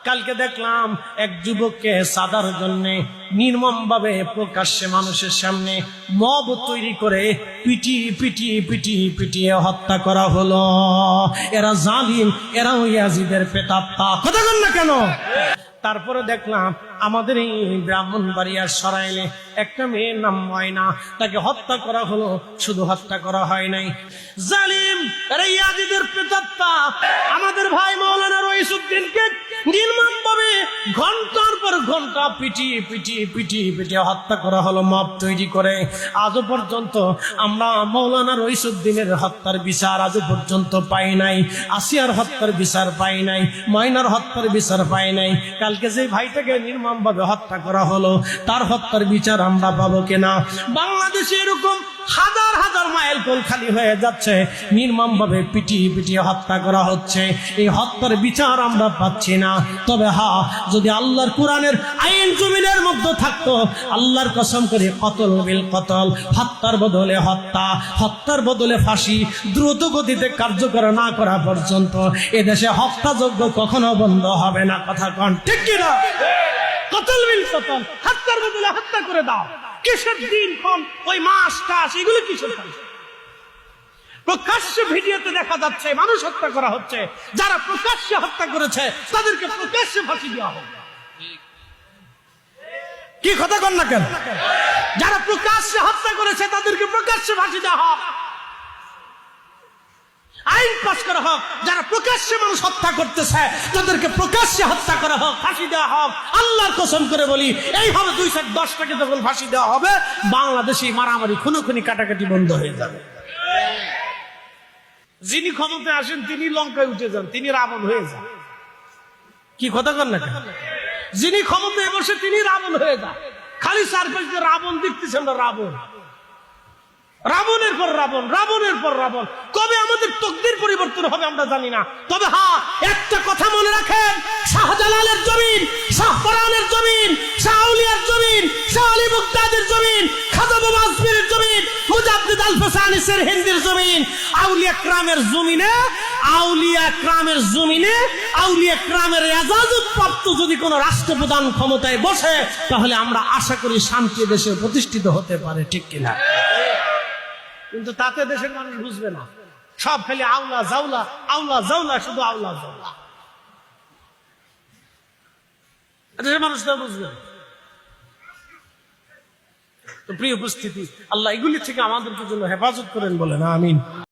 কালকে দেখলাম এক যুবককে সাদার জন্য নির্মম ভাবে প্রকাশ্যে মানুষের সামনে মব তৈরি করে পিটিয়ে হত্যা করা হলো। এরা জালিম, এরা ইয়াজিদের প্রেতাত্মা। কথা বল না কেন? তারপরে দেখলাম আমাদের এই ব্রাহ্মণবাড়িয়ার সরাইলে একটা মেয়ের নাম ময়না, তাকে হত্যা করা হলো। শুধু হত্যা করা হয় নাই, জালিম এরা ইয়াজিদের প্রেতাত্মা আমাদের ভাই মাওলানা রইসুদ্দিনকে নির্মম ভাবে ঘন্টার পর ঘন্টা পিটিয়ে হত্যা করা হলো মব তৈরি করে। আজও পর্যন্ত আমরা মাওলানা রইসুদ্দিনের হত্যার বিচার আজও পর্যন্ত পাই নাই, আসিয়ার হত্যার বিচার পাই নাই, ময়নার হত্যার বিচার পাই নাই। কালকে যে ভাইটাকে নির্মম ভাবে হত্যা করা হলো তার হত্যার বিচার আমরা পাবো কিনা? বাংলাদেশে এরকম হাজার হাজার মাইল কোল খালি হয়ে যাচ্ছে, নির্মম ভাবে পিটিয়ে হত্যা করা হচ্ছে। এই হত্যার বিচার আমরা পাচ্ছি না। তবে যদি আল্লাহর কোরআনের আইন জমিনের মধ্যে থাকতো, আল্লাহর কসম করে কতল বিল কতল, হত্যার বদলে হত্যা, হত্যার বদলে ফাঁসি দ্রুত গতিতে কার্যকর না করা পর্যন্ত এদেশে হত্যাযজ্ঞ কখনো বন্ধ হবে না। কথা কন ঠিক কিনা? কতল বিল কতল, হত্যার বদলে হত্যা করে দাও। কিসের দিন কোন ওই মাস টাস এগুলো কিসের? প্রকাশ্যে ভিডিওতে দেখা যাচ্ছে মানুষ হত্যা করা হচ্ছে। যারা প্রকাশ্যে হত্যা করেছে তাদেরকে প্রকাশ্যে ফাঁসি দেওয়া হবে। কি কথা কন না কেন? যারা প্রকাশ্যে হত্যা করেছে তাদেরকে প্রকাশ্যে ফাঁসি দেওয়া হোক, আইন পাস করা হোক। যারা প্রকাশ্যে মানুষ হত্যা করতেছে তাদেরকে প্রকাশ্যে হত্যা করা হোক, ফাঁসি দেওয়া হোক। আল্লাহর কসম করে বলি, এইভাবে 210টাকে যখন ফাঁসি দেওয়া হবে, বাংলাদেশে মারামারি খুনোখুনি কাটাকাটি বন্ধ হয়ে যাবে। যিনি ক্ষমতায় আসেন তিনি লঙ্কায় উঠে যান, তিনি রাবণ হয়ে যান। কি কথা কন না কেন? যিনি ক্ষমতায় বসে তিনি রাবণ হয়ে যান। খালি চারপাশ দিয়ে রাবণ দেখতেছেন না, রাবণ, রাবণের পর রাবণ, রাবণের পর রাবণ। কবে আমাদের তকদির পরিবর্তন হবে আমরা জানি না। তবে একটা কথা মনে রাখেন, শাহজালালের জমিন, শাহপরানের জমিন, শাহ আউলিয়ার জমিন, শাহ আলী মুক্তাদের জমিন, খাজা বাবা আসমিরের জমিন, মুজাদ্দিদ আল-ফাসানি সিরহিন্দির জমিন, আউলিয়া کرامের জমিনে, আউলিয়া کرامের জমিনে, আউলিয়া کرامের ইজাজত প্রাপ্ত যদি কোনো রাষ্ট্রপ্রধান ক্ষমতায় বসে, তাহলে আমরা আশা করি শান্তি দেশে প্রতিষ্ঠিত হতে পারে। ঠিক কিনা? কিন্তু তাতে দেশের মানুষ বুঝবে না, সব খালি আউলা জাউলা, আউলা জাউলা, শুধু আউলা জাউলা। দেশের মানুষ তা বুঝবে না। তো প্রিয় উপস্থিতি, আল্লাহ এগুলি থেকে আমাদেরকে জন্য হেফাজত করেন, বলেন আমিন।